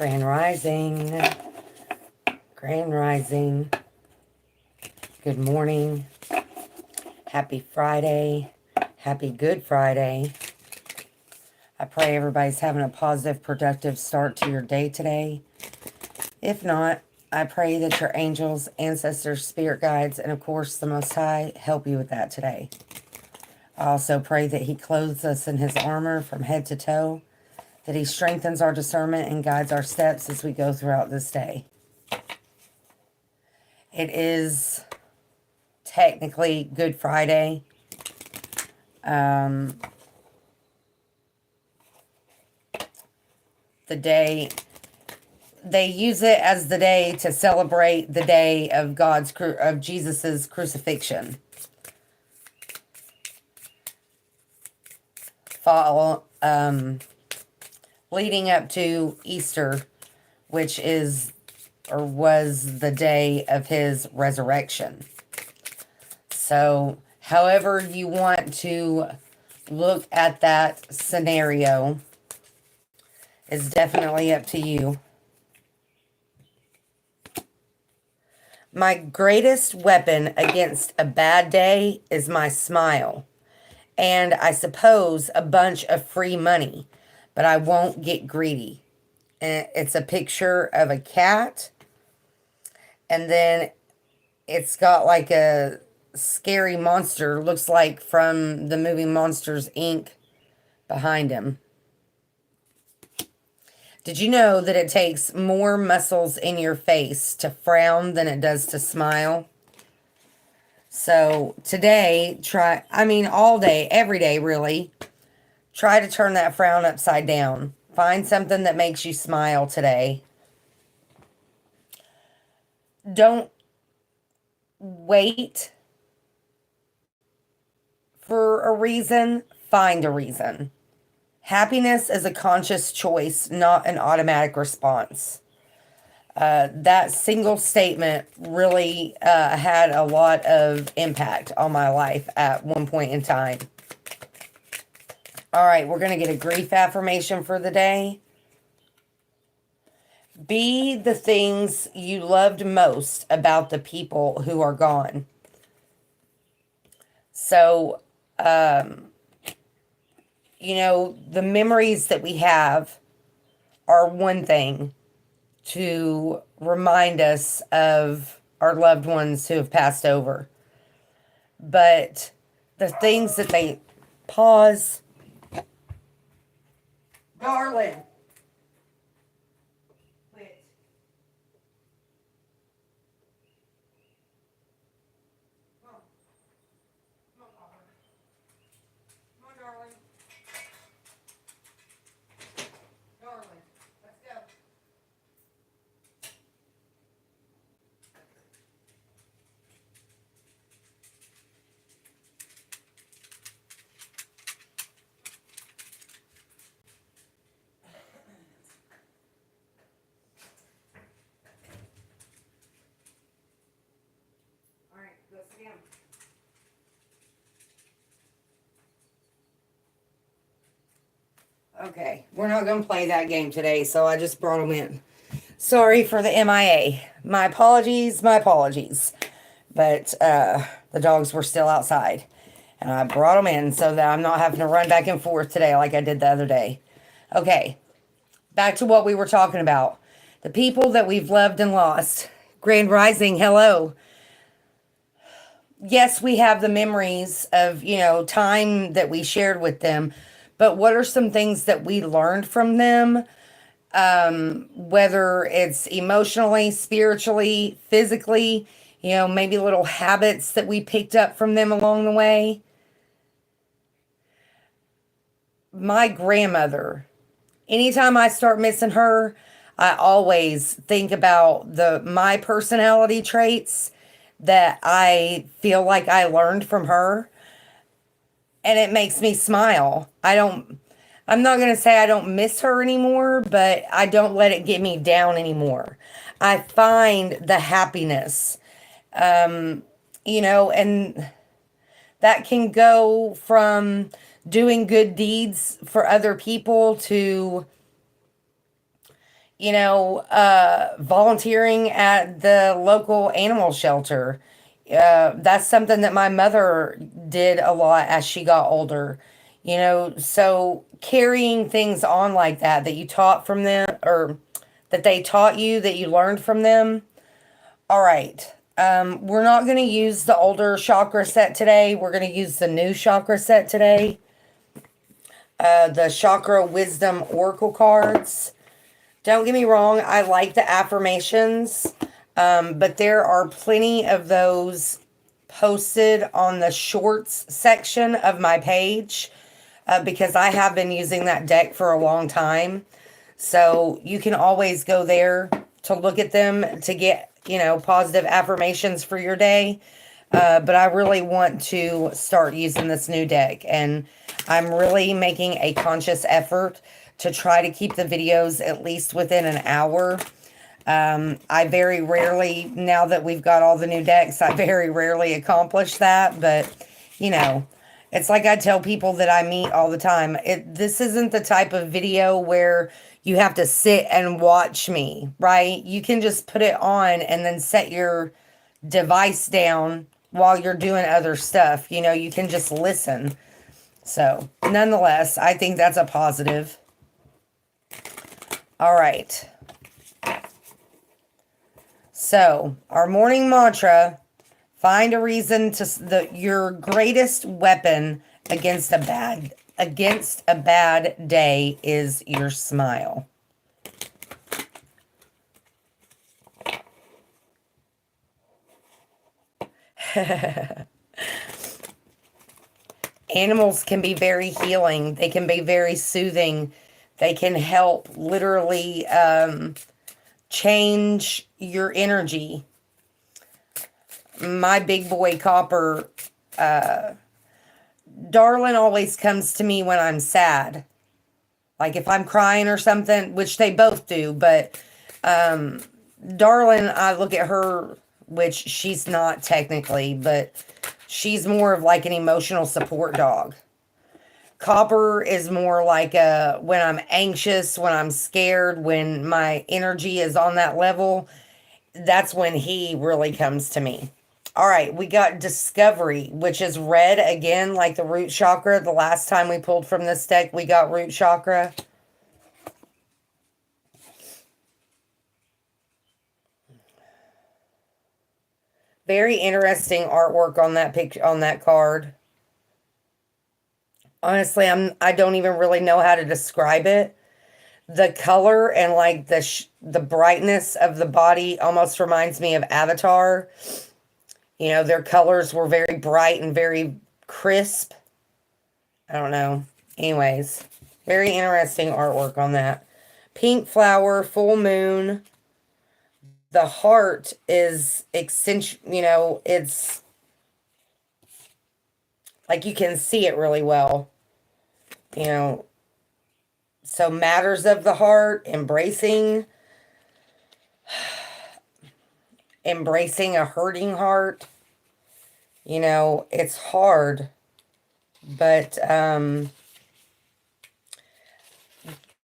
Grand Rising. Grand Rising. Good morning. Happy Friday. Happy Good Friday. I pray everybody's having a positive, productive start to your day today. If not, I pray that your angels, ancestors, spirit guides, and of course the Most High help you with that today. I also pray that He clothes us in His armor from head to toe, that He strengthens our discernment and guides our steps as we go throughout this day. It is technically Good Friday. The day, they use it as the day to celebrate the day of Jesus's crucifixion. Leading up to Easter, which is or was the day of His resurrection. So, however you want to look at that scenario is definitely up to you. My greatest weapon against a bad day is my smile. And I suppose a bunch of free money, but I won't get greedy. And it's a picture of a cat. And then it's got like a scary monster, looks like from the movie Monsters, Inc. behind him. Did you know that it takes more muscles in your face to frown than it does to smile? So today, all day, every day really, try to turn that frown upside down. Find something that makes you smile today. Don't wait for a reason. Find a reason. Happiness is a conscious choice, not an automatic response. That single statement really had a lot of impact on my life at one point in time. All right, we're going to get a grief affirmation for the day. Be the things you loved most about the people who are gone. So, the memories that we have are one thing to remind us of our loved ones who have passed over. But the things that they pause, darling. Quit. Come on. Come on, darling. Come on, darling. Darling, let's go. All right, go sit down. Okay, we're not going to play that game today, so I just brought them in. Sorry for the MIA. My apologies, But the dogs were still outside. And I brought them in so that I'm not having to run back and forth today like I did the other day. Okay, back to what we were talking about. The people that we've loved and lost. Grand Rising, hello. Yes, we have the memories of, time that we shared with them. But what are some things that we learned from them? Whether it's emotionally, spiritually, physically, maybe little habits that we picked up from them along the way. My grandmother, anytime I start missing her, I always think about my personality traits that I feel like I learned from her. And it makes me smile. I'm not going to say I don't miss her anymore, but I don't let it get me down anymore. I find the happiness, and that can go from doing good deeds for other people to, volunteering at the local animal shelter. That's something that my mother did a lot as she got older. So carrying things on like that, that you taught from them, or that they taught you, that you learned from them. All right. We're not going to use the older chakra set today. We're going to use the new chakra set today. The Chakra Wisdom Oracle cards. Don't get me wrong, I like the affirmations, but there are plenty of those posted on the shorts section of my page because I have been using that deck for a long time. So you can always go there to look at them to get, positive affirmations for your day. But I really want to start using this new deck, and I'm really making a conscious effort to try to keep the videos at least within an hour. I very rarely, now that we've got all the new decks, I very rarely accomplish that, but it's like I tell people that I meet all the time. This isn't the type of video where you have to sit and watch me, right? You can just put it on and then set your device down while you're doing other stuff. You can just listen. So, nonetheless, I think that's a positive. All right. So, our morning mantra, find a reason to your greatest weapon against a bad day is your smile. Animals can be very healing. They can be very soothing. They can help literally change your energy. My big boy Copper, Darlin always comes to me when I'm sad. Like if I'm crying or something, which they both do, but Darlin, I look at her, which she's not technically, but she's more of like an emotional support dog. Copper is more like when I'm anxious, when I'm scared, when my energy is on that level, that's when he really comes to me. All right, we got Discovery, which is red again, like the root chakra. The last time we pulled from this deck, we got root chakra. Very interesting artwork on that picture, on that card. Honestly, I don't even really know how to describe it. The color and like the brightness of the body almost reminds me of Avatar. Their colors were very bright and very crisp. I don't know. Anyways, very interesting artwork on that. Pink flower, full moon. The heart is it's like you can see it really well. So matters of the heart, embracing a hurting heart. It's hard, but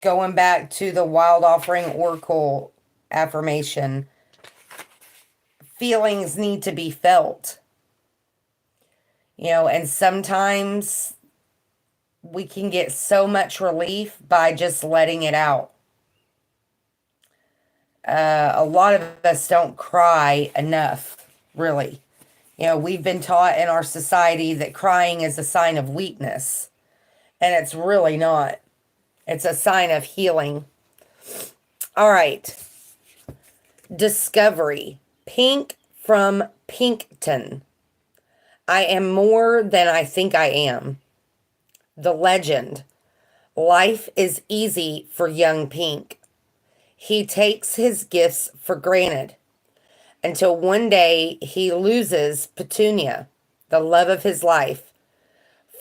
going back to the Wild Offering Oracle affirmation, feelings need to be felt. And sometimes we can get so much relief by just letting it out. A lot of us don't cry enough, really. We've been taught in our society that crying is a sign of weakness, and it's really not. It's a sign of healing. All right. Discovery. Pink from Pinkton. I am more than I think I am. The legend. Life is easy for young Pink. He takes his gifts for granted until one day he loses Petunia, the love of his life,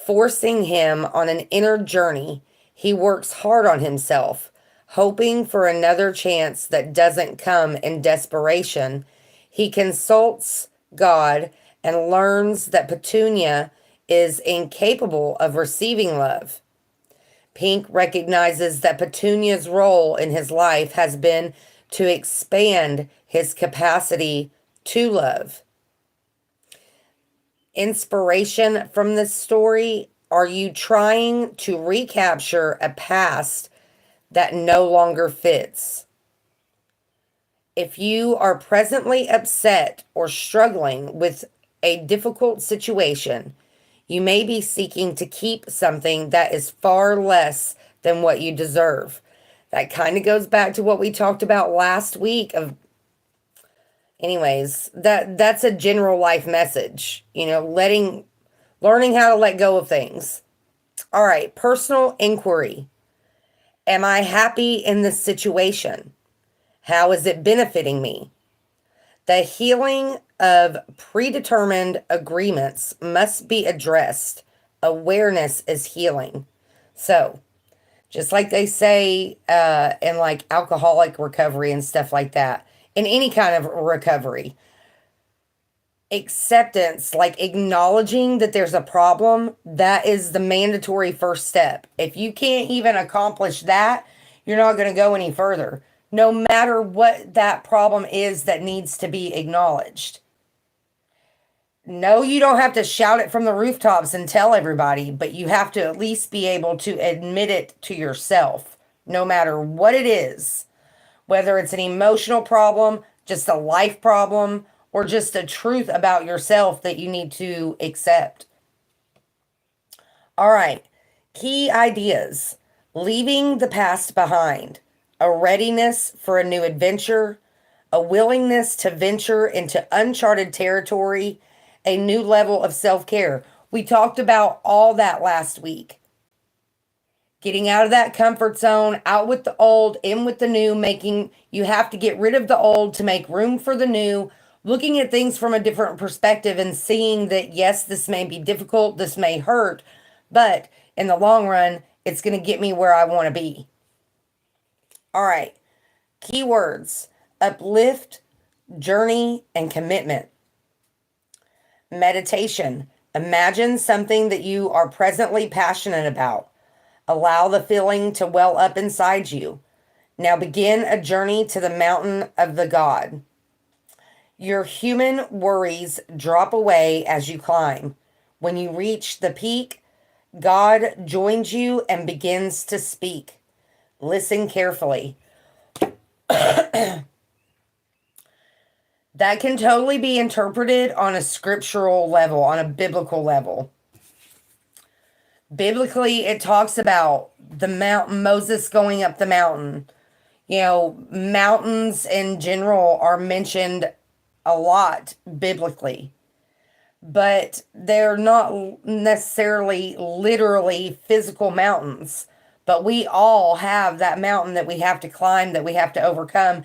forcing him on an inner journey. He works hard on himself, hoping for another chance that doesn't come in desperation. He consults God and learns that Petunia is incapable of receiving love. Pink recognizes that Petunia's role in his life has been to expand his capacity to love. Inspiration from this story: are you trying to recapture a past that no longer fits? If you are presently upset or struggling with a difficult situation, you may be seeking to keep something that is far less than what you deserve. That kind of goes back to what we talked about last week of anyways, that's a general life message, learning how to let go of things. All right, personal inquiry. Am I happy in this situation? How is it benefiting me? The healing of predetermined agreements must be addressed. Awareness is healing. So, just like they say in like alcoholic recovery and stuff like that, in any kind of recovery, acceptance, like acknowledging that there's a problem, that is the mandatory first step. If you can't even accomplish that, you're not going to go any further, no matter what that problem is that needs to be acknowledged. No, you don't have to shout it from the rooftops and tell everybody, but you have to at least be able to admit it to yourself, no matter what it is, whether it's an emotional problem, just a life problem, or just a truth about yourself that you need to accept. All right, key ideas: leaving the past behind, a readiness for a new adventure, a willingness to venture into uncharted territory, a new level of self-care. We talked about all that last week. Getting out of that comfort zone, out with the old, in with the new, you have to get rid of the old to make room for the new, looking at things from a different perspective and seeing that, yes, this may be difficult, this may hurt, but in the long run, it's going to get me where I want to be. All right, keywords: uplift, journey, and commitment. Meditation: imagine something that you are presently passionate about. Allow the feeling to well up inside you. Now begin a journey to the mountain of the God. Your human worries drop away as you climb. When you reach the peak, God joins you and begins to speak. Listen carefully. That can totally be interpreted on a scriptural level, on a biblical level. Biblically, it talks about the mountain, Moses going up the mountain. Mountains in general are mentioned a lot biblically, but they're not necessarily literally physical mountains. But we all have that mountain that we have to climb, that we have to overcome.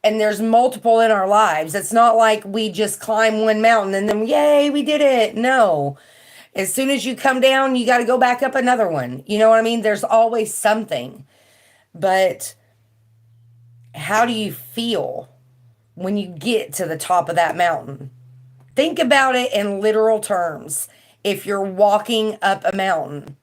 And there's multiple in our lives. It's not like we just climb one mountain and then, yay, we did it. No. As soon as you come down, you got to go back up another one. You know what I mean? There's always something. But how do you feel when you get to the top of that mountain? Think about it in literal terms. If you're walking up a mountain,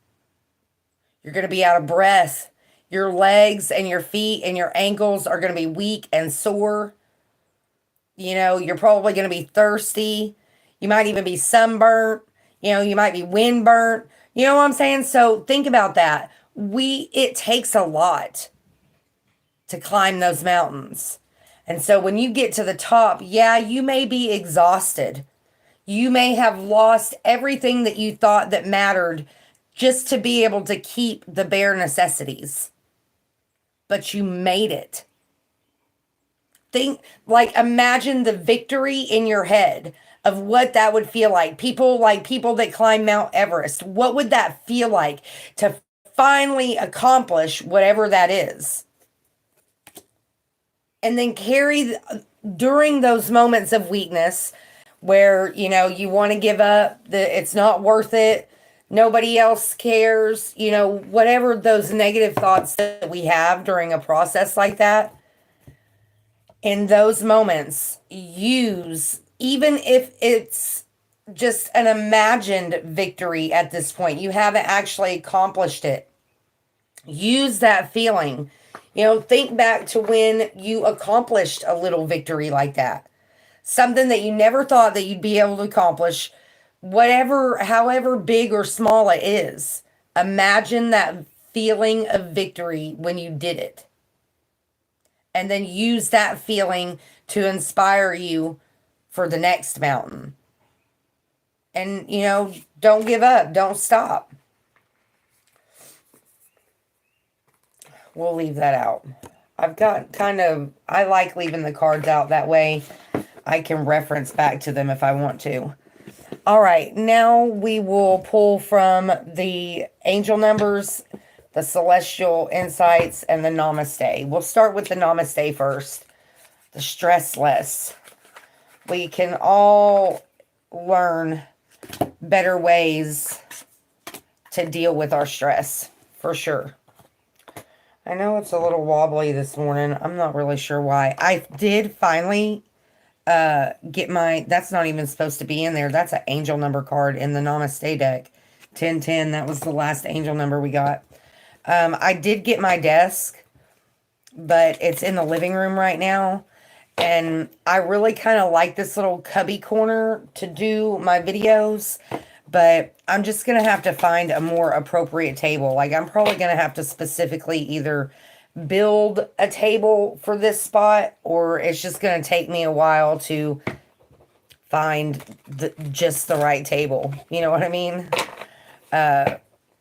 you're going to be out of breath. Your legs and your feet and your ankles are going to be weak and sore. You're probably going to be thirsty. You might even be sunburnt. You might be windburnt. You know what I'm saying? So think about that. It takes a lot to climb those mountains. And so when you get to the top, yeah, you may be exhausted. You may have lost everything that you thought that mattered just to be able to keep the bare necessities. But you made it. Imagine the victory in your head of what that would feel like. People that climb Mount Everest, what would that feel like to finally accomplish whatever that is? And then during those moments of weakness where, you want to give up, it's not worth it, nobody else cares, whatever those negative thoughts that we have during a process like that. In those moments, even if it's just an imagined victory at this point, you haven't actually accomplished it. Use that feeling. You know, think back to when you accomplished a little victory like that. Something that you never thought that you'd be able to accomplish, whatever, however big or small it is. Imagine that feeling of victory when you did it. And then use that feeling to inspire you for the next mountain. And, you know, don't give up. Don't stop. We'll leave that out. I've got I like leaving the cards out. That way I can reference back to them if I want to. All right, now we will pull from the angel numbers, the celestial insights, and the namaste. We'll start with the namaste first. The stress less. We can all learn better ways to deal with our stress, for sure. I know it's a little wobbly this morning. I'm not really sure why. I did finally get my, that's not even supposed to be in there. That's an angel number card in the Namaste deck. 1010, that was the last angel number we got. I did get my desk, but it's in the living room right now. And I really kind of like this little cubby corner to do my videos. But I'm just going to have to find a more appropriate table. Like, I'm probably going to have to specifically either build a table for this spot, or it's just going to take me a while to find just the right table. You know what I mean?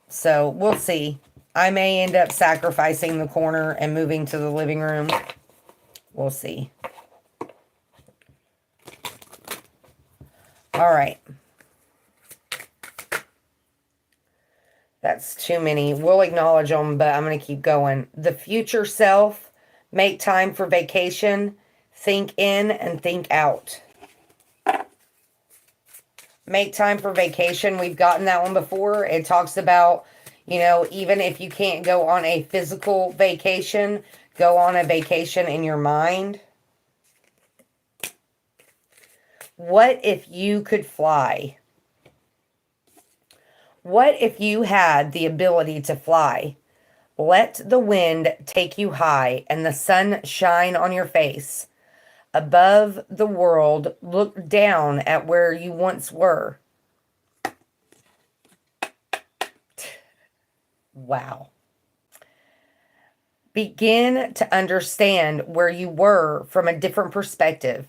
So we'll see. I may end up sacrificing the corner and moving to the living room. We'll see. All right. That's too many. We'll acknowledge them, but I'm going to keep going. The future self, make time for vacation, think in and think out. Make time for vacation. We've gotten that one before. It talks about, you know, even if you can't go on a physical vacation, go on a vacation in your mind. What if you could fly? What if you had the ability to fly? Let the wind take you high and the sun shine on your face. Above the world, look down at where you once were. Wow. Begin to understand where you were from a different perspective.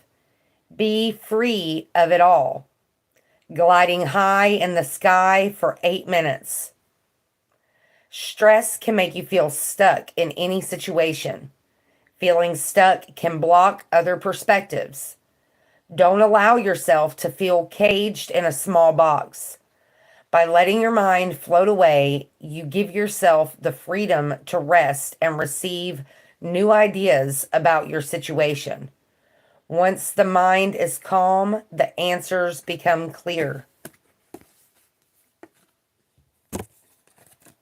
Be free of it all. Gliding high in the sky for 8 minutes. Stress can make you feel stuck in any situation. Feeling stuck can block other perspectives. Don't allow yourself to feel caged in a small box. By letting your mind float away, you give yourself the freedom to rest and receive new ideas about your situation. Once the mind is calm, the answers become clear.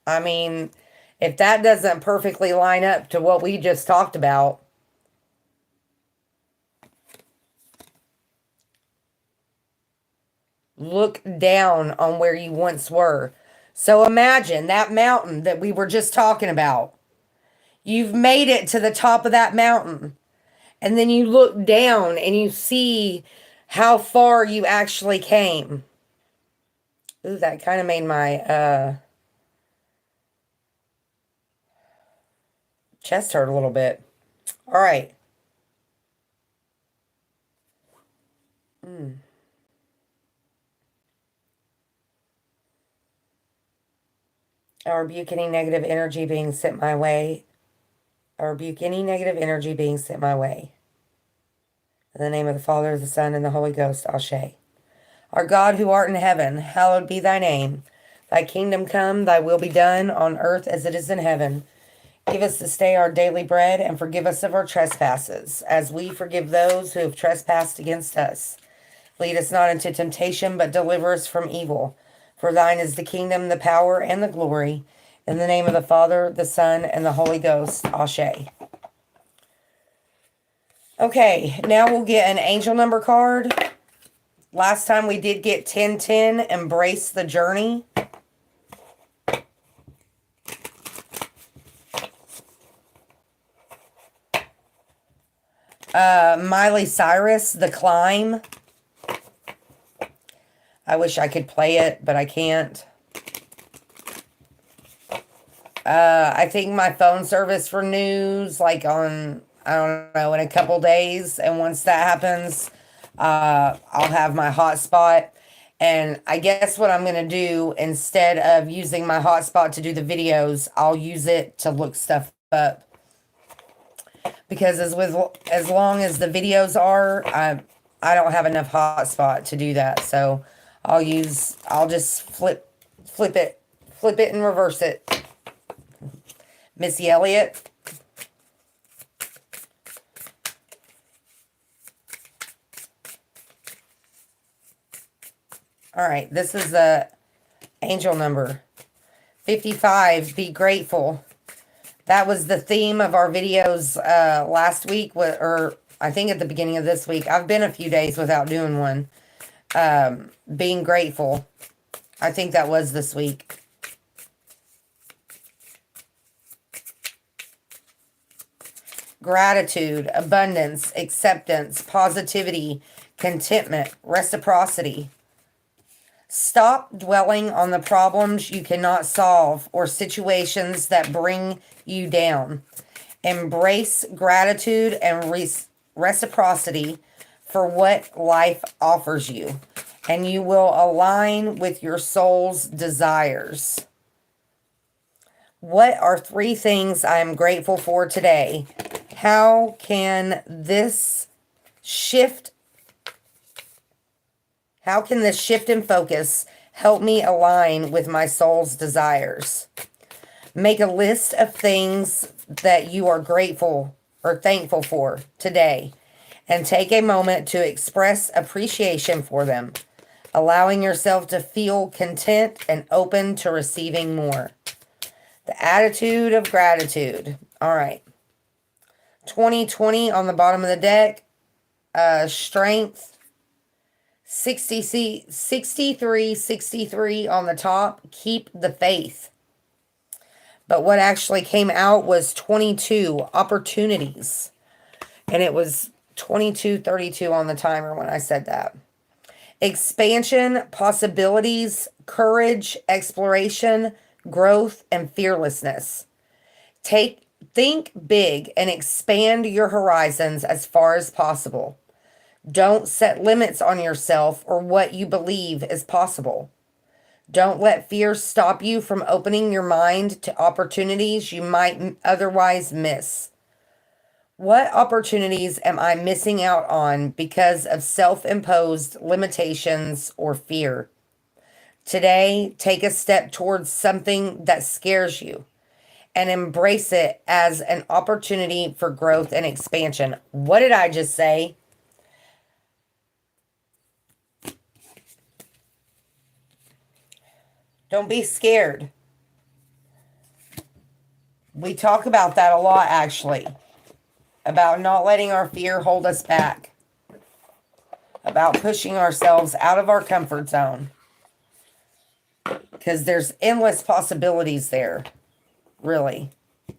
I mean, if that doesn't perfectly line up to what we just talked about, look down on where you once were. So imagine that mountain that we were just talking about. You've made it to the top of that mountain. And then you look down and you see how far you actually came. Ooh, that kind of made my chest hurt a little bit. All right. I rebuke any negative energy being sent my way. I rebuke any negative energy being sent my way. In the name of the Father, the Son, and the Holy Ghost, Ashe. Our God who art in heaven, hallowed be thy name. Thy kingdom come, thy will be done, on earth as it is in heaven. Give us this day our daily bread, and forgive us of our trespasses, as we forgive those who have trespassed against us. Lead us not into temptation, but deliver us from evil. For thine is the kingdom, the power, and the glory. In the name of the Father, the Son, and the Holy Ghost, Ashe. Okay, now we'll get an angel number card. Last time we did get 1010, embrace the journey. Miley Cyrus, The Climb. I wish I could play it, but I can't. I think my phone service renews like on, I don't know, in a couple days. And once that happens, I'll have my hotspot. And I guess what I'm going to do, instead of using my hotspot to do the videos, I'll use it to look stuff up. Because as long as the videos are, I don't have enough hotspot to do that. So I'll just flip it and reverse it. Missy Elliott. All right, this is the angel number 55. Be grateful. That was the theme of our videos last week, or I think at the beginning of this week. I've been a few days without doing one. Being grateful. I think that was this week. Gratitude, abundance, acceptance, positivity, contentment, reciprocity. Stop dwelling on the problems you cannot solve or situations that bring you down. Embrace gratitude and reciprocity for what life offers you, and you will align with your soul's desires. What are 3 things I am grateful for today? How can this shift in focus help me align with my soul's desires? Make a list of things that you are grateful or thankful for today, and take a moment to express appreciation for them, allowing yourself to feel content and open to receiving more. The attitude of gratitude. All right. 2020 on the bottom of the deck. Strength. 63 on the top. Keep the faith. But what actually came out was 22 opportunities. And it was 22:32 on the timer when I said that. Expansion, possibilities, courage, exploration, growth, and fearlessness. Think big and expand your horizons as far as possible. Don't set limits on yourself or what you believe is possible. Don't let fear stop you from opening your mind to opportunities you might otherwise miss. What opportunities am I missing out on because of self-imposed limitations or fear? Today, take a step towards something that scares you and embrace it as an opportunity for growth and expansion. What did I just say? Don't be scared. We talk about that a lot, actually. About not letting our fear hold us back. About pushing ourselves out of our comfort zone. Because there's endless possibilities there. Really. I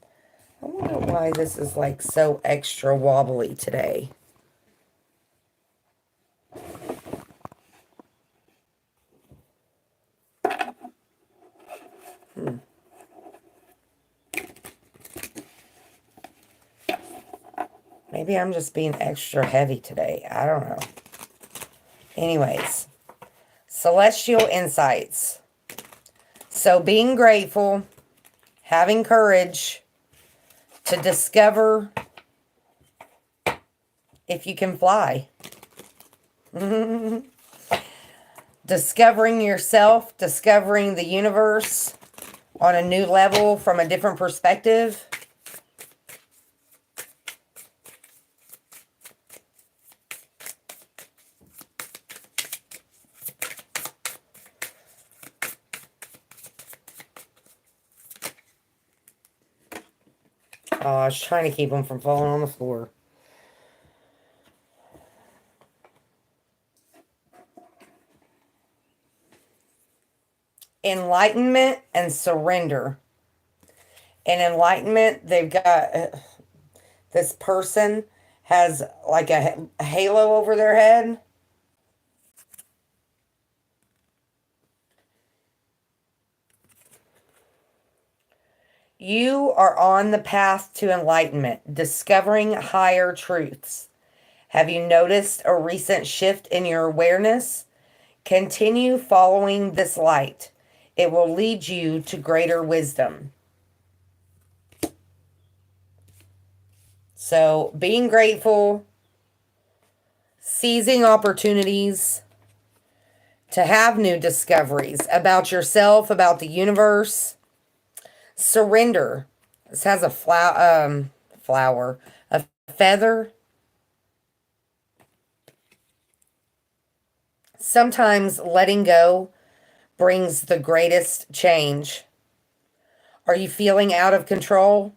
wonder why this is like so extra wobbly today. Maybe I'm just being extra heavy today. I don't know. Anyways. Celestial insights. So being grateful, having courage to discover if you can fly. Discovering yourself, discovering the universe on a new level from a different perspective. Oh, I was trying to keep them from falling on the floor. Enlightenment and surrender. In enlightenment, they've got this person has like a halo over their head. You are on the path to enlightenment, discovering higher truths. Have you noticed a recent shift in your awareness? Continue following this light. It will lead you to greater wisdom. So, being grateful, seizing opportunities to have new discoveries about yourself, about the universe. Surrender. This has a flower, a feather. Sometimes letting go brings the greatest change. Are you feeling out of control?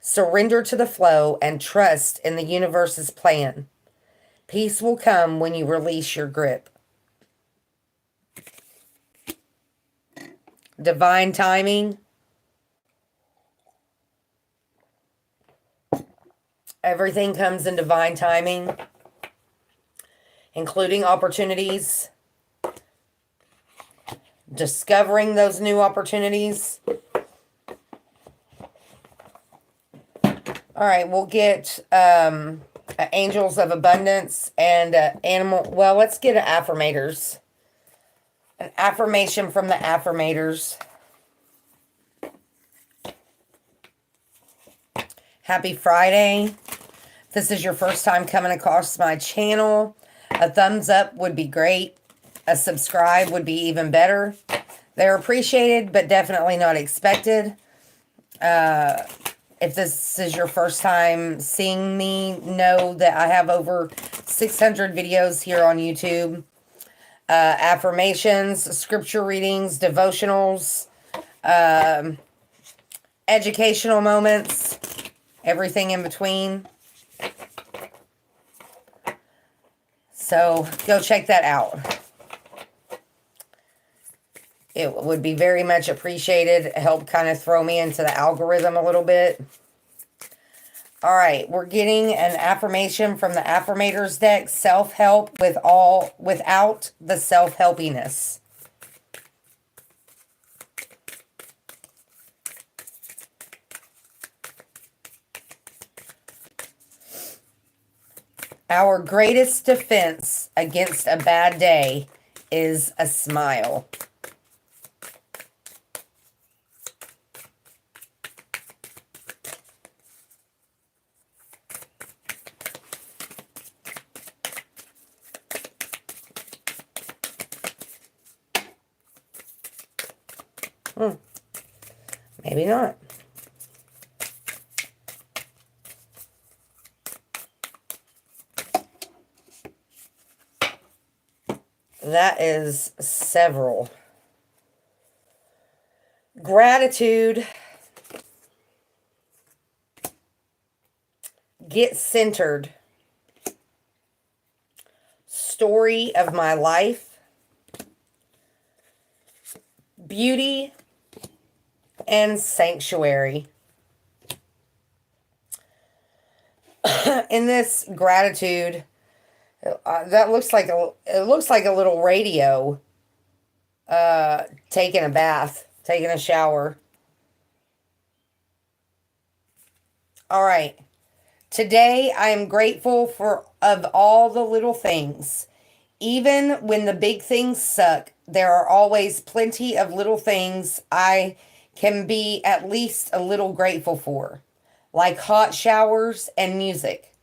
Surrender to the flow and trust in the universe's plan. Peace will come when you release your grip. Divine timing. Everything comes in divine timing, including opportunities, discovering those new opportunities. All right, we'll get Angels of Abundance and Animal. Well, let's get an Affirmators. An affirmation from the Affirmators. Happy Friday. If this is your first time coming across my channel, a thumbs up would be great. A subscribe would be even better. They're appreciated, but definitely not expected. If this is your first time seeing me, know that I have over 600 videos here on YouTube. Affirmations, scripture readings, devotionals, educational moments, everything in between. So go check that out. It would be very much appreciated. Help kind of throw me into the algorithm a little bit. All right, we're getting an affirmation from the Affirmators deck. Self-help without the self-helpiness. Our greatest defense against a bad day is a smile. Maybe not. That is several. Gratitude. Get centered. Story of my life. Beauty and sanctuary. In this gratitude, that looks like it looks like a little radio. Taking a bath, taking a shower. All right. Today I am grateful of all the little things. Even when the big things suck, there are always plenty of little things I can be at least a little grateful for, like hot showers and music.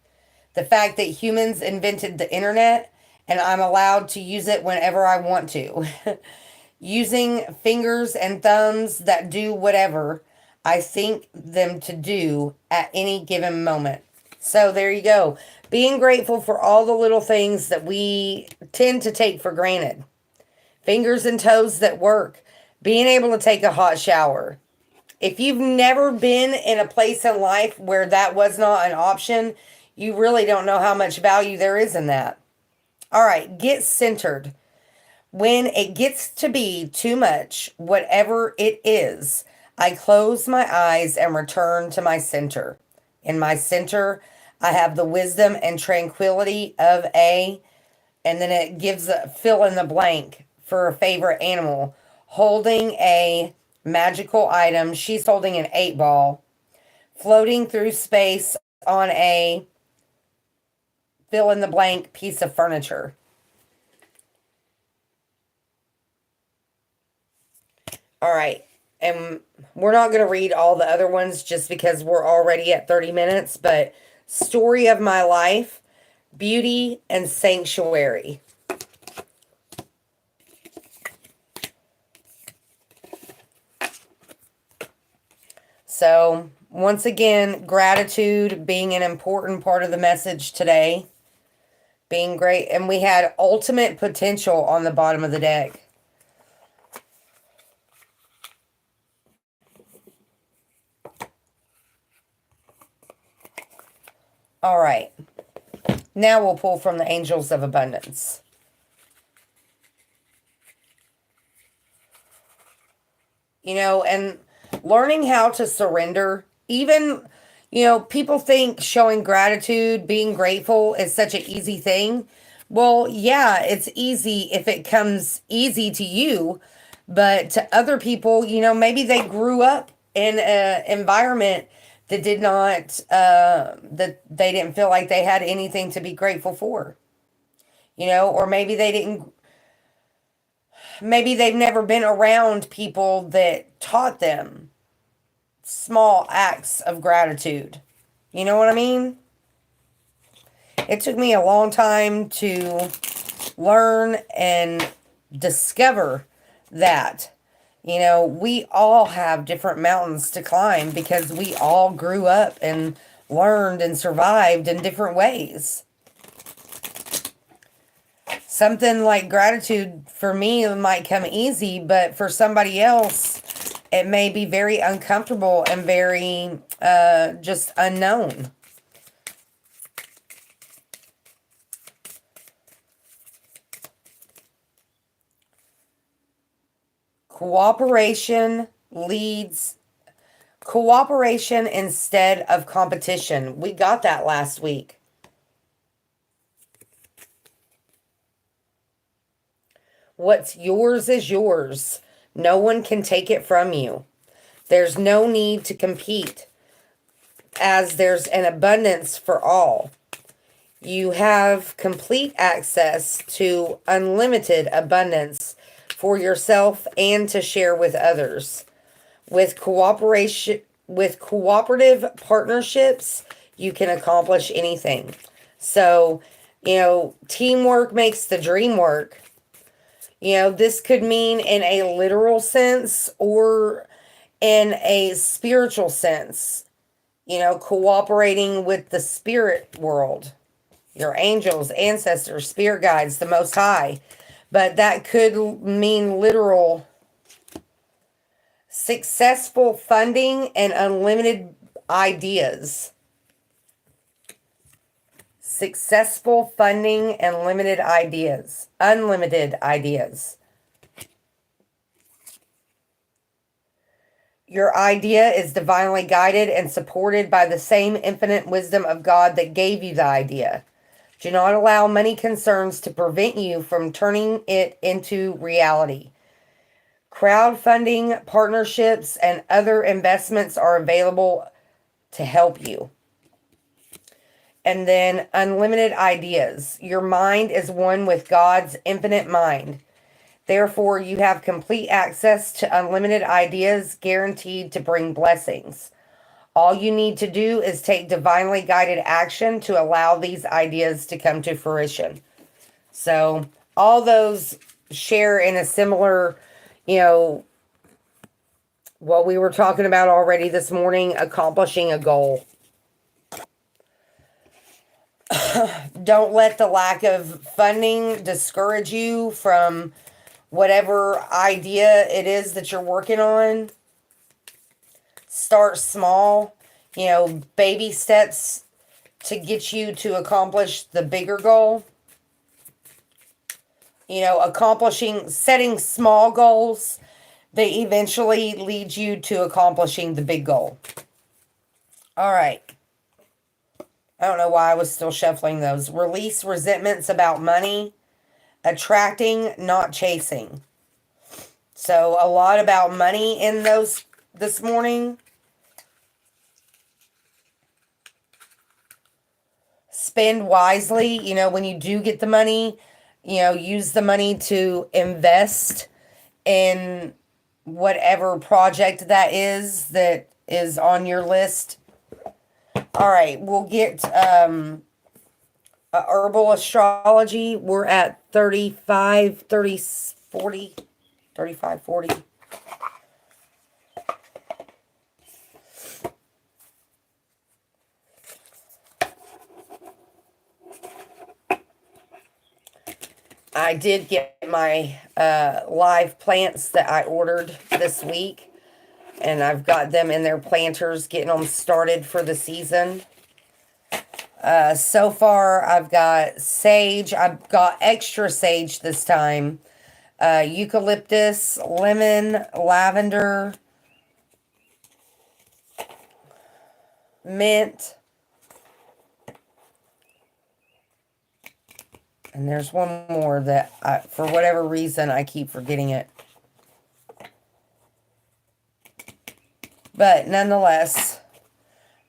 The fact that humans invented the internet and I'm allowed to use it whenever I want to. Using fingers and thumbs that do whatever I think them to do at any given moment. So there you go. Being grateful for all the little things that we tend to take for granted. Fingers and toes that work. Being able to take a hot shower. If you've never been in a place in life where that was not an option, you really don't know how much value there is in that. All right, get centered. When it gets to be too much, whatever it is, I close my eyes and return to my center. In my center, I have the wisdom and tranquility of A. And then it gives a fill in the blank for a favorite animal. Holding a magical item. She's holding an 8-ball. Floating through space on a fill in the blank piece of furniture. All right. And we're not going to read all the other ones just because we're already at 30 minutes. But story of my life, beauty, and sanctuary. So, once again, gratitude being an important part of the message today. Being great. And we had ultimate potential on the bottom of the deck. All right. Now we'll pull from the Angels of Abundance. You know, and learning how to surrender, even, you know, people think showing gratitude, being grateful is such an easy thing. Well, yeah, it's easy if it comes easy to you, but to other people, you know, maybe they grew up in an environment that did not, that they didn't feel like they had anything to be grateful for, you know, or maybe they didn't, maybe they've never been around people that taught them small acts of gratitude. You know what I mean? It took me a long time to learn and discover that. You know, we all have different mountains to climb because we all grew up and learned and survived in different ways. Something like gratitude for me might come easy, but for somebody else, it may be very uncomfortable and very just unknown. Cooperation instead of competition. We got that last week. What's yours is yours. No one can take it from you. There's no need to compete, as there's an abundance for all. You have complete access to unlimited abundance for yourself and to share with others. With cooperative partnerships, you can accomplish anything. So, you know, teamwork makes the dream work. You know, this could mean in a literal sense or in a spiritual sense. You know, cooperating with the spirit world, your angels, ancestors, spirit guides, the Most High. But that could mean literal successful funding and unlimited ideas. Successful funding and limited ideas. Unlimited ideas. Your idea is divinely guided and supported by the same infinite wisdom of God that gave you the idea. Do not allow money concerns to prevent you from turning it into reality. Crowdfunding, partnerships, and other investments are available to help you. And then unlimited ideas. Your mind is one with God's infinite mind. Therefore, you have complete access to unlimited ideas guaranteed to bring blessings. All you need to do is take divinely guided action to allow these ideas to come to fruition. So, all those share in a similar, you know, what we were talking about already this morning, accomplishing a goal. Don't let the lack of funding discourage you from whatever idea it is that you're working on. Start small, you know, baby steps to get you to accomplish the bigger goal. You know, setting small goals that eventually lead you to accomplishing the big goal. All right. I don't know why I was still shuffling those. Release resentments about money. Attracting, not chasing. So a lot about money in those this morning. Spend wisely. You know, when you do get the money, you know, use the money to invest in whatever project that is on your list. All right, we'll get herbal astrology. We're at 35, 30, 40, 35, 40. I did get my live plants that I ordered this week, and I've got them in their planters, getting them started for the season. So far, I've got sage. I've got extra sage this time. Eucalyptus, lemon, lavender, mint. And there's one more that, for whatever reason, I keep forgetting it. But nonetheless,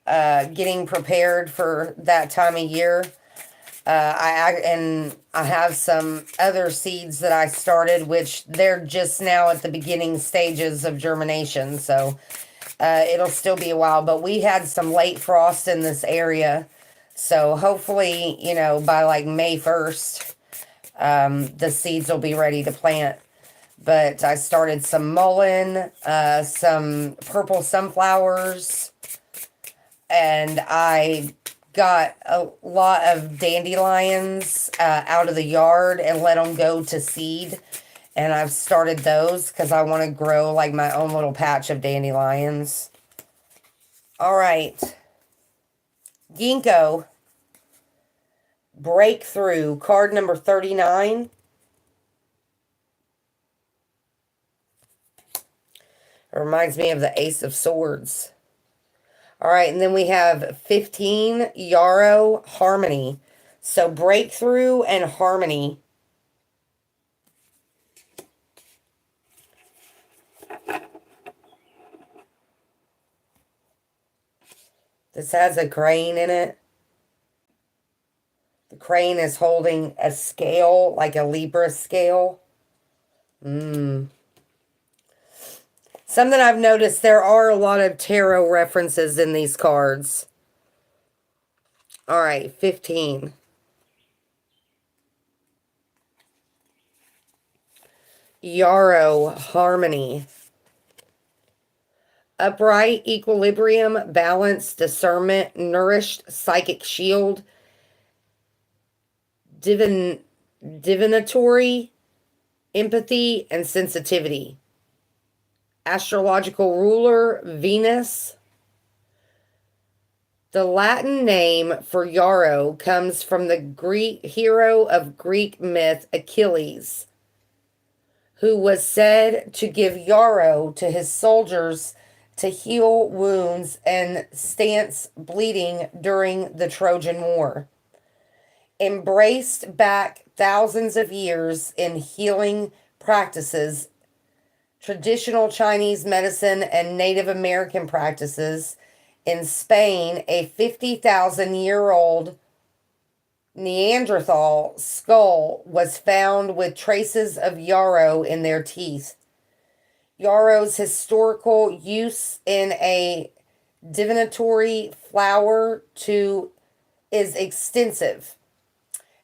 getting prepared for that time of year. I have some other seeds that I started, which they're just now at the beginning stages of germination. So it'll still be a while. But we had some late frost in this area. So hopefully, you know, by like May 1st, the seeds will be ready to plant. But I started some mullein, some purple sunflowers, and I got a lot of dandelions out of the yard and let them go to seed. And I've started those because I want to grow like my own little patch of dandelions. All right. Ginkgo. Breakthrough. Card number 39. It reminds me of the Ace of Swords. All right, and then we have 15, Yarrow, Harmony. So breakthrough and harmony. This has a crane in it. The crane is holding a scale, like a Libra scale. Something I've noticed, there are a lot of tarot references in these cards. All right, 15. Yarrow, Harmony. Upright, equilibrium, balance, discernment, nourished, psychic shield, divinatory, empathy, and sensitivity. Astrological ruler, Venus. The Latin name for Yarrow comes from the Greek hero of Greek myth, Achilles, who was said to give yarrow to his soldiers to heal wounds and stance bleeding during the Trojan War. Embraced back thousands of years in healing practices, traditional Chinese medicine, and Native American practices, in Spain, a 50,000-year-old Neanderthal skull was found with traces of yarrow in their teeth. Yarrow's historical use in a divinatory flower is extensive.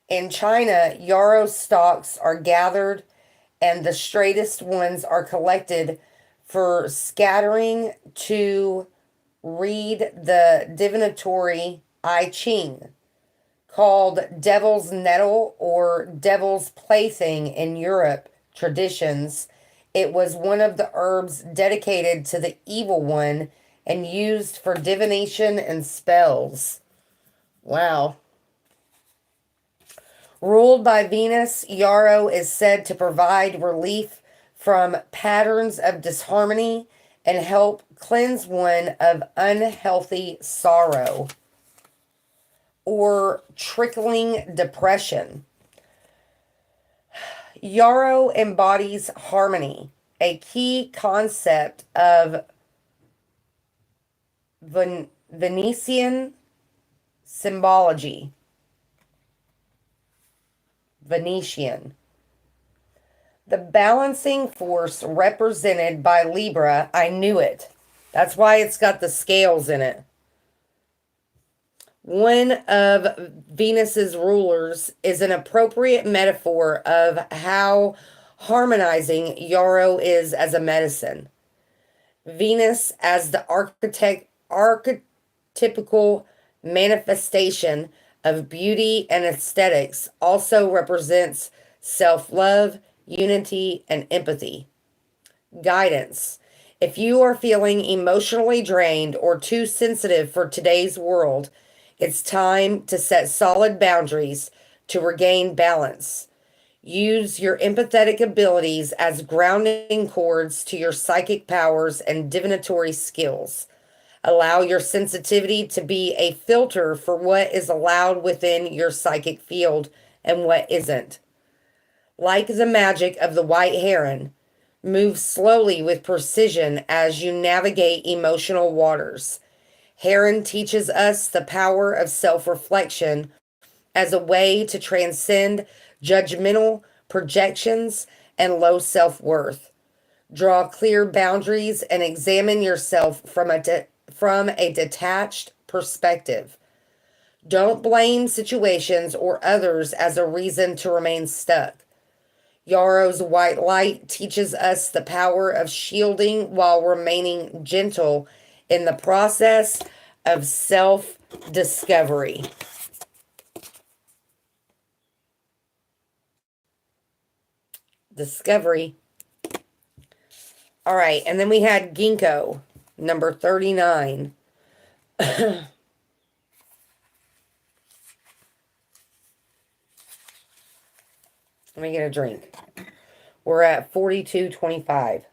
In China, yarrow stalks are gathered and the straightest ones are collected for scattering to read the divinatory I Ching, called devil's nettle or devil's plaything in Europe traditions. It was one of the herbs dedicated to the evil one and used for divination and spells. Wow. Ruled by Venus, yarrow is said to provide relief from patterns of disharmony and help cleanse one of unhealthy sorrow. or trickling depression. Yarrow embodies harmony, a key concept of Venetian symbology. Venetian. The balancing force represented by Libra, I knew it. That's why it's got the scales in it. One of Venus's rulers is an appropriate metaphor of how harmonizing yarrow is as a medicine. Venus as the archetypical manifestation of beauty and aesthetics also represents self-love, unity, and empathy. Guidance. If you are feeling emotionally drained or too sensitive for today's world, it's time to set solid boundaries to regain balance. Use your empathetic abilities as grounding cords to your psychic powers and divinatory skills. Allow your sensitivity to be a filter for what is allowed within your psychic field and what isn't. Like the magic of the white heron, move slowly with precision as you navigate emotional waters. Heron teaches us the power of self-reflection as a way to transcend judgmental projections and low self-worth. Draw clear boundaries and examine yourself from a detached perspective. Don't blame situations or others as a reason to remain stuck. Yarrow's white light teaches us the power of shielding while remaining gentle in the process of self-discovery. All right, and then we had ginkgo, number 39. Let me get a drink. We're at 42.25.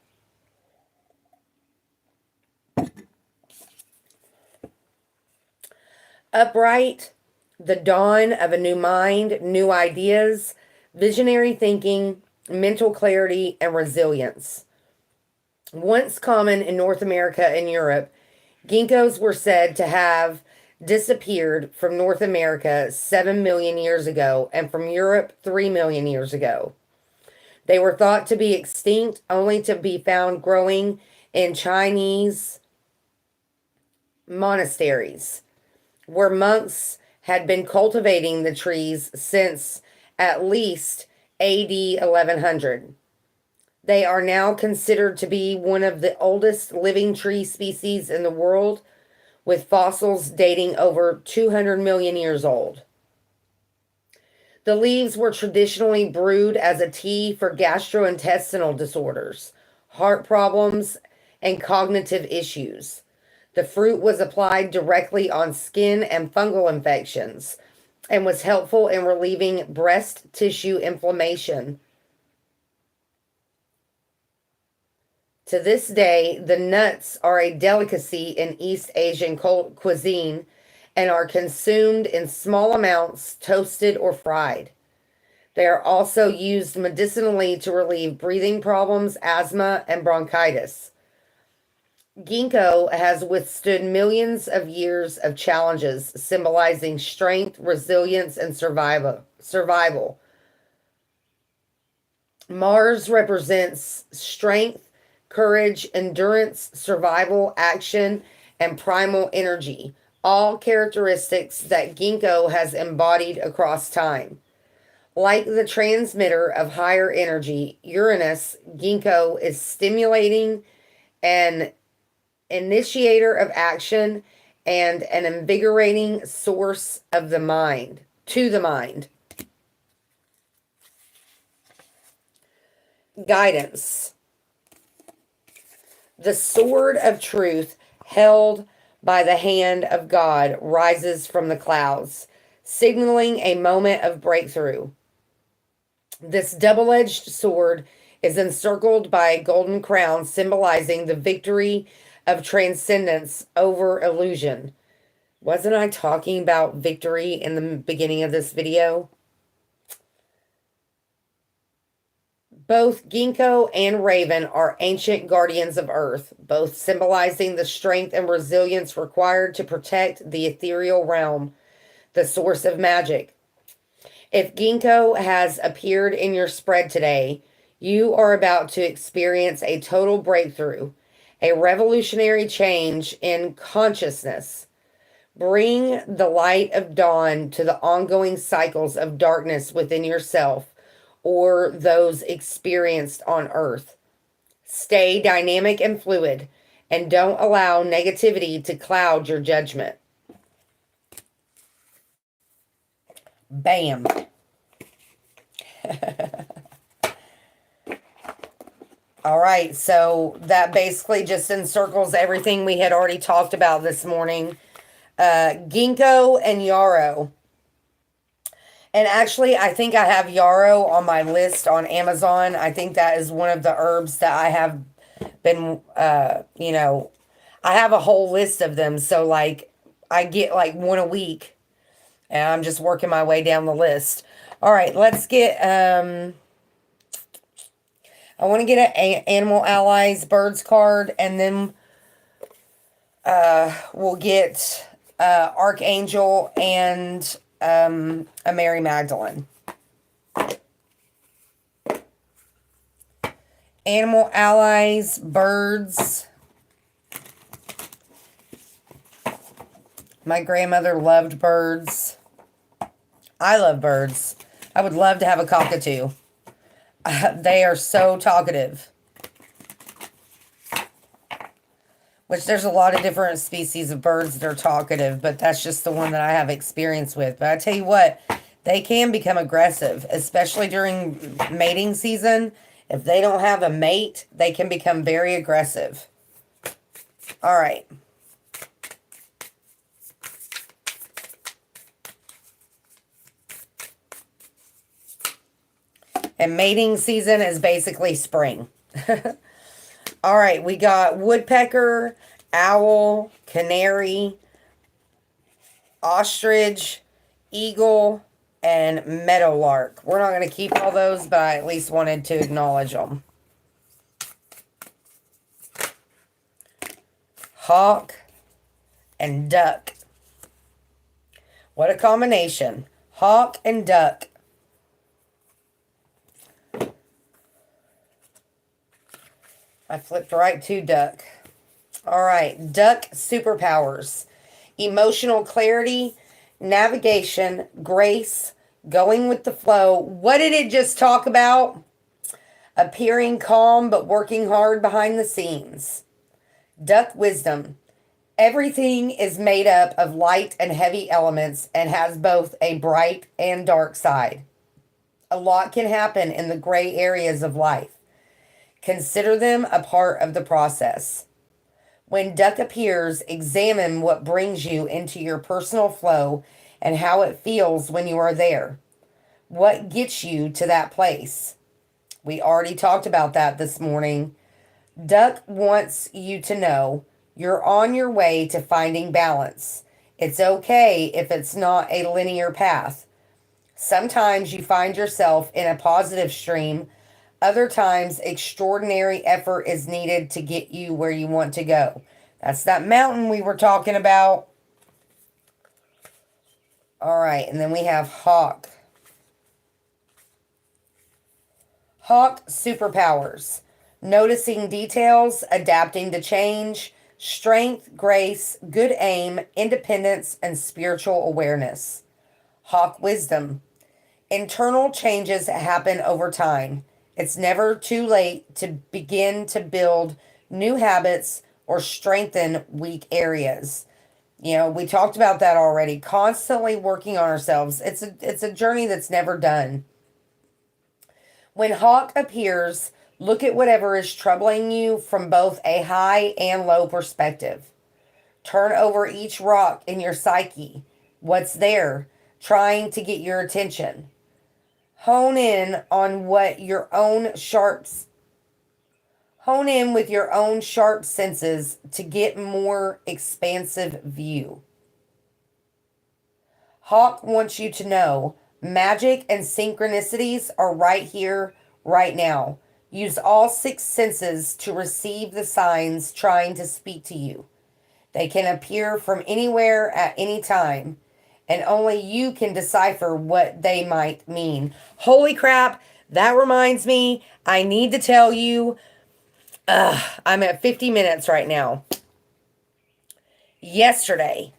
Upright, the dawn of a new mind, new ideas, visionary thinking, mental clarity, and resilience. Once common in North America and Europe, ginkgos were said to have disappeared from North America 7 million years ago and from Europe 3 million years ago. They were thought to be extinct, only to be found growing in Chinese monasteries, where monks had been cultivating the trees since at least AD 1100. They are now considered to be one of the oldest living tree species in the world, with fossils dating over 200 million years old. The leaves were traditionally brewed as a tea for gastrointestinal disorders, heart problems, and cognitive issues. The fruit was applied directly on skin and fungal infections and was helpful in relieving breast tissue inflammation. To this day, the nuts are a delicacy in East Asian cuisine and are consumed in small amounts, toasted or fried. They are also used medicinally to relieve breathing problems, asthma, and bronchitis. Ginkgo has withstood millions of years of challenges, symbolizing strength, resilience, and survival. Mars represents strength, courage, endurance, survival, action, and primal energy, all characteristics that ginkgo has embodied across time. Like the transmitter of higher energy, Uranus, ginkgo is stimulating an initiator of action and an invigorating source of the mind, to the mind. Guidance. The sword of truth held by the hand of God rises from the clouds, signaling a moment of breakthrough. This double-edged sword is encircled by a golden crown, symbolizing the victory of transcendence over illusion. Wasn't I talking about victory in the beginning of this video? Both ginkgo and raven are ancient guardians of Earth, both symbolizing the strength and resilience required to protect the ethereal realm, the source of magic. If ginkgo has appeared in your spread today, you are about to experience a total breakthrough, a revolutionary change in consciousness. Bring the light of dawn to the ongoing cycles of darkness within yourself or those experienced on Earth. Stay dynamic and fluid, and don't allow negativity to cloud your judgment. Bam. All right, so that basically just encircles everything we had already talked about this morning. Ginkgo and yarrow. And actually, I think I have yarrow on my list on Amazon. I think that is one of the herbs that I have been, I have a whole list of them. So, like, I get like one a week. And I'm just working my way down the list. All right, let's get, I want to get an Animal Allies Birds card. And then we'll get Archangel and a Mary Magdalene. Animal Allies, birds. My grandmother loved birds. I love birds. I would love to have a cockatoo. They are so talkative. Which there's a lot of different species of birds that are talkative, but that's just the one that I have experience with. But I tell you what, they can become aggressive, especially during mating season. If they don't have a mate, they can become very aggressive. All right. And mating season is basically spring. All right, we got woodpecker, owl, canary, ostrich, eagle, and meadowlark. We're not going to keep all those, but I at least wanted to acknowledge them. Hawk and duck. What a combination. Hawk and duck. I flipped right to duck. All right, duck superpowers. Emotional clarity, navigation, grace, going with the flow. What did it just talk about? Appearing calm but working hard behind the scenes. Duck wisdom. Everything is made up of light and heavy elements and has both a bright and dark side. A lot can happen in the gray areas of life. Consider them a part of the process. When duck appears, examine what brings you into your personal flow and how it feels when you are there. What gets you to that place? We already talked about that this morning. Duck wants you to know you're on your way to finding balance. It's okay if it's not a linear path. Sometimes you find yourself in a positive stream. Other times, extraordinary effort is needed to get you where you want to go. That's that mountain we were talking about. All right, and then we have hawk. Hawk superpowers. Noticing details, adapting to change, strength, grace, good aim, independence, and spiritual awareness. Hawk wisdom. Internal changes happen over time. It's never too late to begin to build new habits or strengthen weak areas. You know, we talked about that already. Constantly working on ourselves. It's a journey that's never done. When hawk appears, look at whatever is troubling you from both a high and low perspective. Turn over each rock in your psyche. What's there, trying to get your attention. Hone in with your own sharp senses to get more expansive view. Hawk wants you to know magic and synchronicities are right here, right now. Use all six senses to receive the signs trying to speak to you. They can appear from anywhere at any time, and only you can decipher what they might mean. Holy crap, that reminds me, I need to tell you, I'm at 50 minutes right now. Yesterday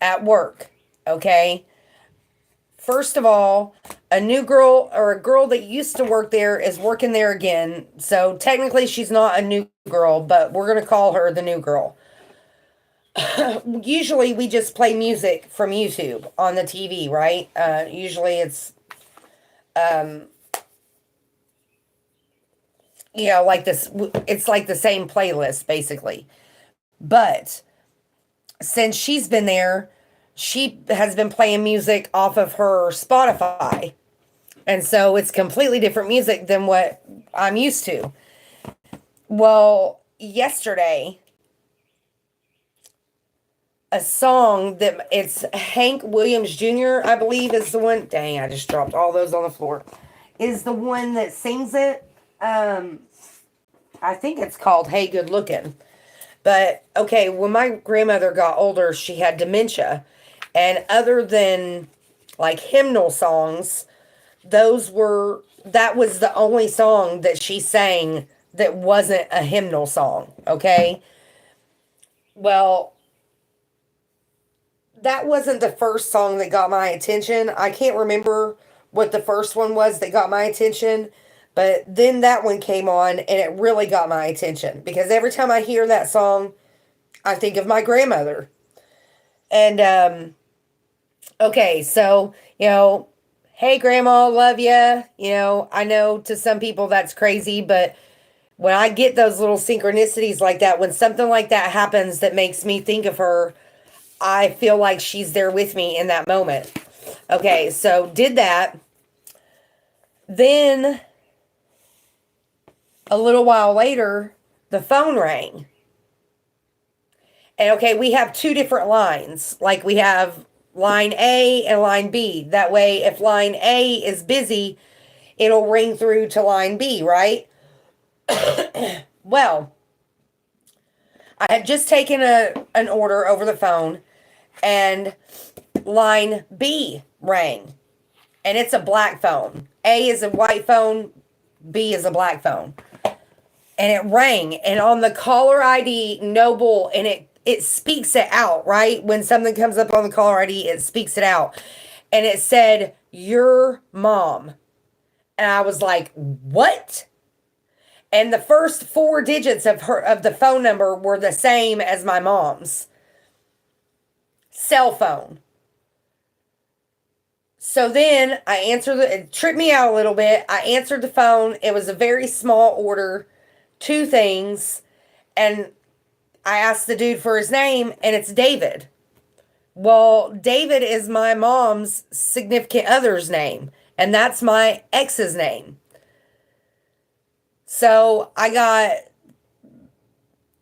at work, okay? First of all, a new girl or a girl that used to work there is working there again. So technically she's not a new girl, but we're going to call her the new girl. Usually we just play music from YouTube on the TV, right? Usually it's, like this, it's like the same playlist basically. But since she's been there, she has been playing music off of her Spotify. And so it's completely different music than what I'm used to. Well, yesterday, a song that it's Hank Williams Jr., I believe is the one. Dang, I just dropped all those on the floor. Is the one that sings it. I think it's called Hey Good Looking. But, okay, when my grandmother got older, she had dementia. And other than, like, hymnal songs, that was the only song that she sang that wasn't a hymnal song, okay? Well, that wasn't the first song that got my attention. I can't remember what the first one was that got my attention. But then that one came on and it really got my attention because every time I hear that song, I think of my grandmother. And, okay, so, hey, Grandma, love ya. I know to some people that's crazy, but when I get those little synchronicities like that, when something like that happens that makes me think of her, I feel like she's there with me in that moment. Okay, so did that. Then a little while later, the phone rang. And okay, we have two different lines. Like we have line A and line B. That way, if line A is busy, it'll ring through to line B, right? Well, I had just taken an order over the phone and line B rang. And it's a black phone. A is a white phone, B is a black phone. And it rang, and on the caller ID, no bull, and it speaks it out, right? When something comes up on the caller ID, it speaks it out. And it said, your mom. And I was like, what? And the first four digits of the phone number were the same as my mom's cell phone. So then I answered it tripped me out a little bit. I answered the phone. It was a very small order, two things, and I asked the dude for his name, and it's David. Well, David is my mom's significant other's name, and that's my ex's name. So I got,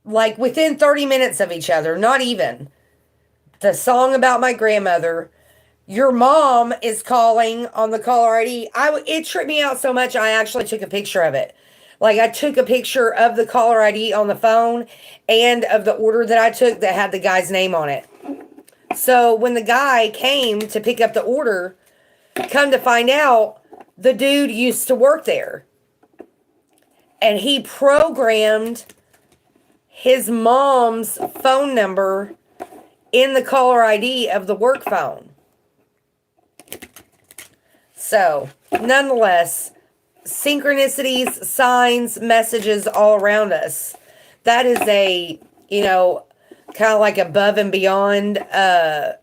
like, within 30 minutes of each other, not even, the song about my grandmother. Your mom is calling on the caller ID. It tripped me out so much, I actually took a picture of it. Like, I took a picture of the caller ID on the phone and of the order that I took that had the guy's name on it. So when the guy came to pick up the order, come to find out, the dude used to work there. And he programmed his mom's phone number in the caller ID of the work phone. So, nonetheless, synchronicities, signs, messages all around us. That is a, kind of like above and beyond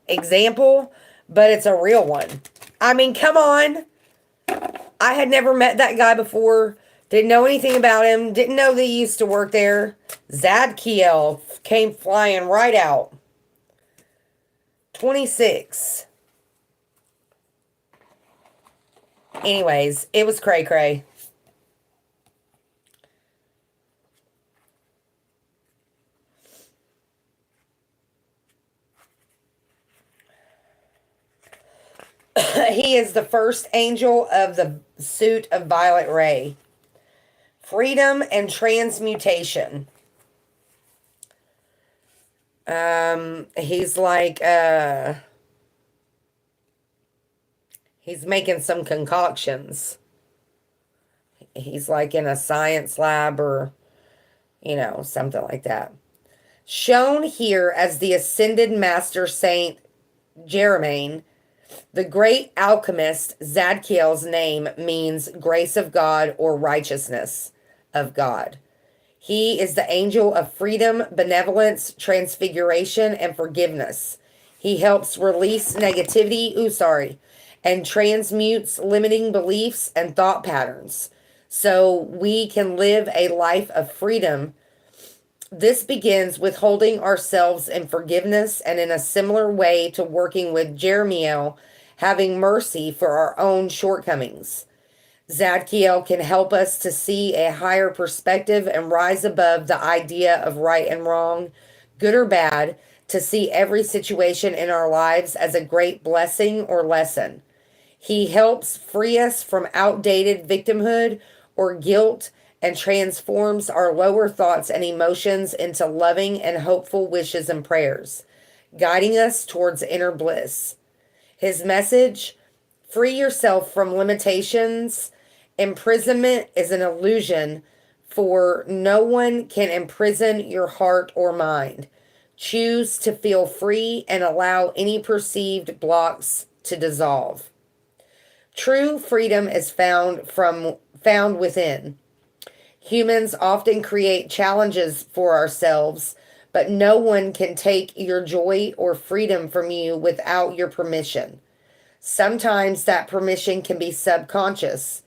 example, but it's a real one. I mean, come on. I had never met that guy before. Didn't know anything about him. Didn't know that he used to work there. Zadkiel came flying right out. 26. Anyways, it was cray-cray. He is the first angel of the suit of violet ray. Freedom and transmutation. He's like, he's making some concoctions. He's like in a science lab or, something like that. Shown here as the ascended master saint Jermaine, the great alchemist Zadkiel's name means grace of God or righteousness of God. He is the angel of freedom, benevolence, transfiguration, and forgiveness. He helps release negativity, and transmutes limiting beliefs and thought patterns so we can live a life of freedom. This begins with holding ourselves in forgiveness and in a similar way to working with Jeremiel, having mercy for our own shortcomings. Zadkiel can help us to see a higher perspective and rise above the idea of right and wrong, good or bad, to see every situation in our lives as a great blessing or lesson. He helps free us from outdated victimhood or guilt and transforms our lower thoughts and emotions into loving and hopeful wishes and prayers, guiding us towards inner bliss. His message: free yourself from limitations. Imprisonment is an illusion, for no one can imprison your heart or mind. Choose to feel free and allow any perceived blocks to dissolve. True freedom is found within. Humans often create challenges for ourselves, but no one can take your joy or freedom from you without your permission. Sometimes that permission can be subconscious.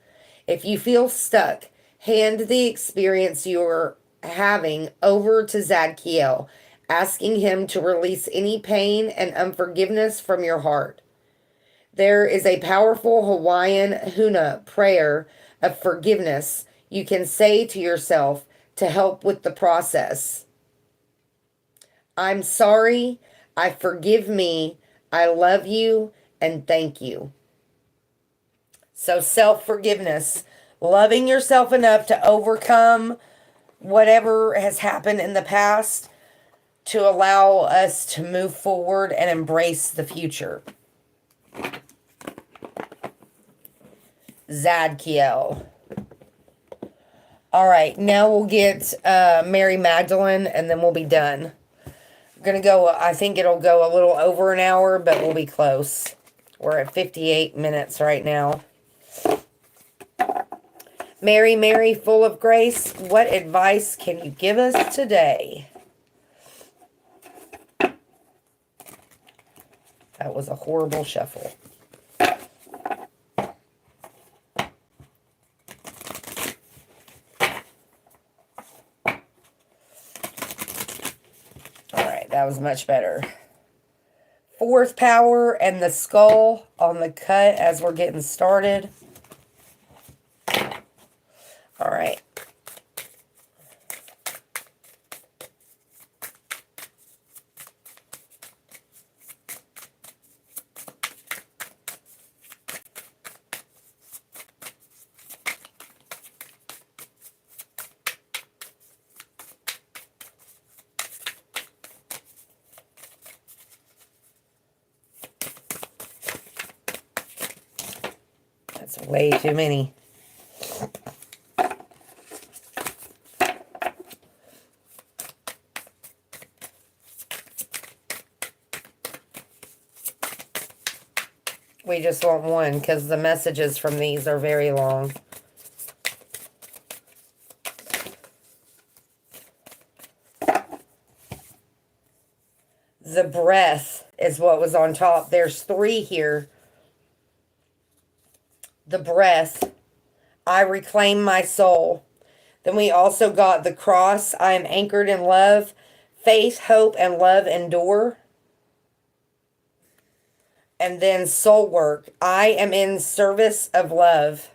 If you feel stuck, hand the experience you're having over to Zadkiel, asking him to release any pain and unforgiveness from your heart. There is a powerful Hawaiian huna prayer of forgiveness you can say to yourself to help with the process. I'm sorry, I forgive me, I love you, and thank you. So self-forgiveness, loving yourself enough to overcome whatever has happened in the past to allow us to move forward and embrace the future. Zadkiel. All right, now we'll get Mary Magdalene, and then we'll be done. I'm going to go, I think it'll go a little over an hour, but we'll be close. We're at 58 minutes right now. Mary, Mary, full of grace, what advice can you give us today? That was a horrible shuffle. That was much better. Fourth power and the skull on the cut as we're getting started. All right. That's way too many. We just want one because the messages from these are very long. The breath is what was on top. There's 3 here. The breath. I reclaim my soul. Then we also got the cross. I am anchored in love. Faith, hope, and love endure. And then soul work. I am in service of love.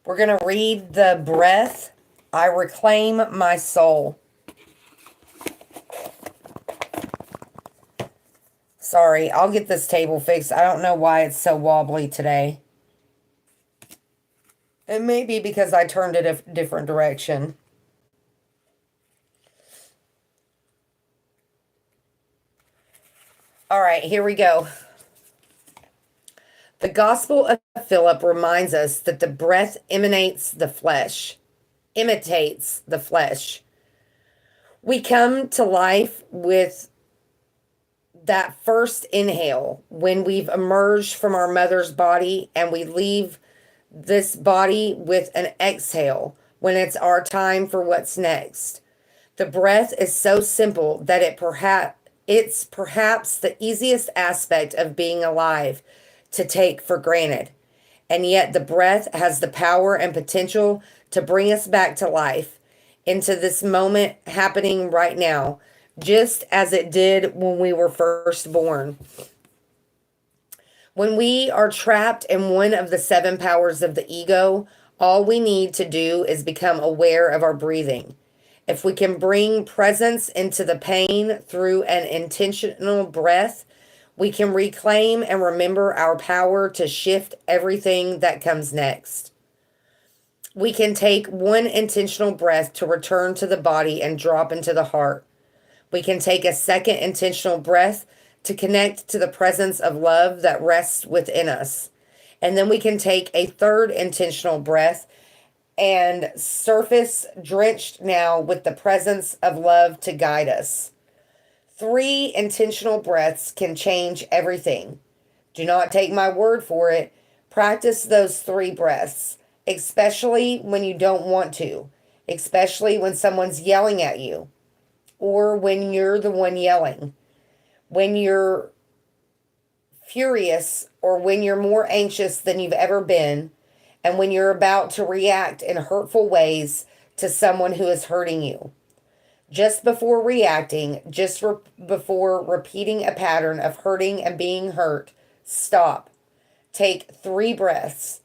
We're going to read the breath. I reclaim my soul. Sorry, I'll get this table fixed. I don't know why it's so wobbly today. It may be because I turned it a different direction. All right, here we go. The Gospel of Philip reminds us that the breath imitates the flesh. We come to life with that first inhale when we've emerged from our mother's body, and we leave this body with an exhale when it's our time for what's next. The breath is so simple that it's perhaps the easiest aspect of being alive to take for granted. And yet the breath has the power and potential to bring us back to life, into this moment happening right now, just as it did when we were first born. When we are trapped in one of the 7 powers of the ego, all we need to do is become aware of our breathing. If we can bring presence into the pain through an intentional breath, we can reclaim and remember our power to shift everything that comes next. We can take one intentional breath to return to the body and drop into the heart. We can take a second intentional breath to connect to the presence of love that rests within us. And then we can take a third intentional breath and surface drenched now with the presence of love to guide us. 3 intentional breaths can change everything. Do not take my word for it. Practice those 3 breaths, especially when you don't want to, especially when someone's yelling at you, or when you're the one yelling, when you're furious, or when you're more anxious than you've ever been, and when you're about to react in hurtful ways to someone who is hurting you. Just before reacting, before repeating a pattern of hurting and being hurt, stop. Take 3 breaths.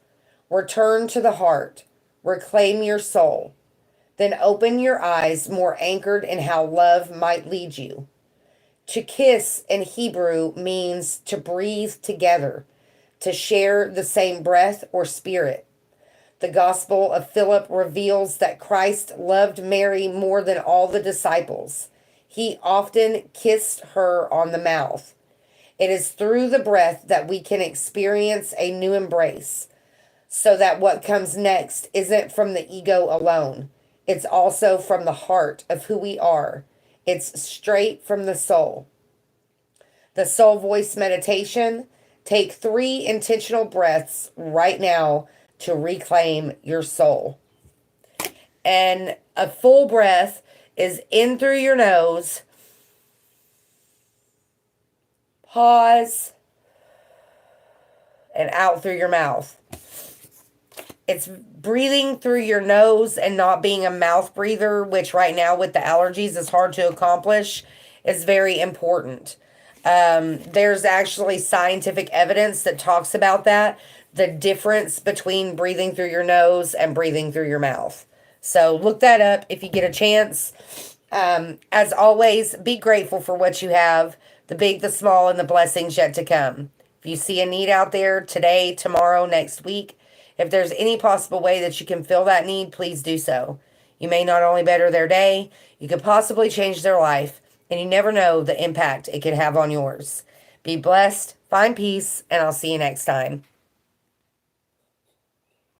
Return to the heart. Reclaim your soul. Then open your eyes, more anchored in how love might lead you. To kiss in Hebrew means to breathe together, to share the same breath or spirit. The Gospel of Philip reveals that Christ loved Mary more than all the disciples. He often kissed her on the mouth. It is through the breath that we can experience a new embrace, so that what comes next isn't from the ego alone. It's also from the heart of who we are. It's straight from the soul. The soul voice meditation. Take 3 intentional breaths right now to reclaim your soul. And a full breath is in through your nose. Pause. And out through your mouth. It's breathing through your nose and not being a mouth breather, which right now with the allergies is hard to accomplish, is very important. There's actually scientific evidence that talks about that, the difference between breathing through your nose and breathing through your mouth. So look that up if you get a chance. As always, be grateful for what you have, the big, the small, and the blessings yet to come. If you see a need out there today, tomorrow, next week, if there's any possible way that you can fill that need, please do so. You may not only better their day, you could possibly change their life, and you never know the impact it could have on yours. Be blessed, find peace, and I'll see you next time.